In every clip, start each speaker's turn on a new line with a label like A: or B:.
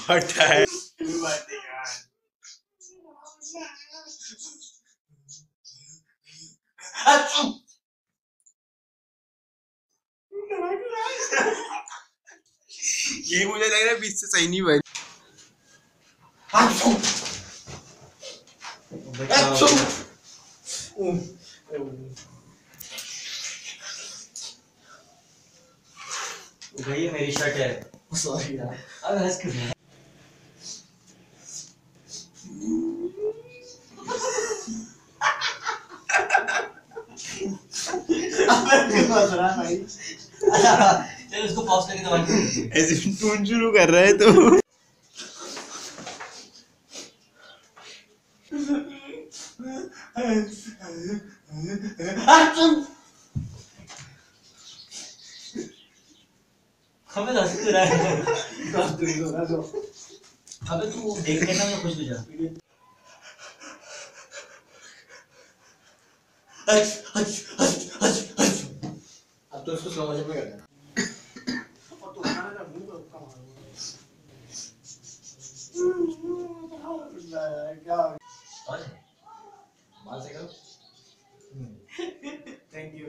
A: फटा है। ये मुझे लग रहा है 20 से सही नहीं भाई।
B: भैया मेरी शर्ट है। सॉरी यार, अब हंस क्यों रहा है? चल उसको पॉज करके दबा के
A: ऐसे टून शुरू कर रहा है तो
B: हमें हंस क्यों रहा है? अबे तू देख के ना मैं खुश हो जा। अब तो उसको स्लो मोशन में कर देना। और तू खाना का मुंह पर कम क्या और बाल से करो। Thank you.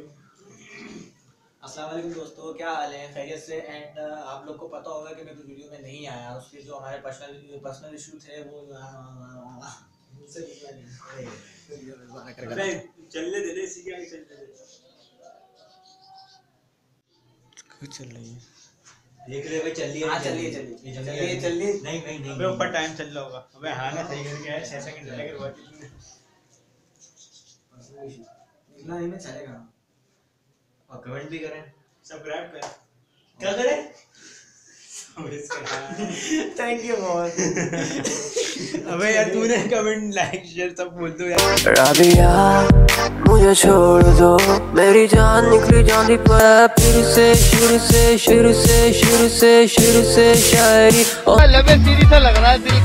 B: अस्सलाम वालेकुम दोस्तों, क्या हाल है? खैरियत से? एंड आप लोग को पता होगा कि मैं तो वीडियो में नहीं आया, उसके जो हमारे पर्सनल इशू थे वो मुझसे निकला नहीं।
A: चलने दे इसी के आगे चलने दे। कुछ चल रही है
B: देख रहे भाई, चलिए। हां चलिए नहीं
A: अबे ऊपर टाइम चल रहा होगा। अबे हां ना सही करके है 6 सेकंड लगे रुआ कितने
B: इतना नहीं में चलेगा। और कमेंट भी करें,
A: सब्सक्राइब करें।
B: क्या करें?
A: थैंक यू बहुत। अबे यार तूने कमेंट लाइक शेयर सब बोल दो यार।
C: राबिया मुझे छोड़ दो, मेरी जान निकली जानी पर फिर से शुरू से शायरी। लगे सीधी सा लग रहा है दिल।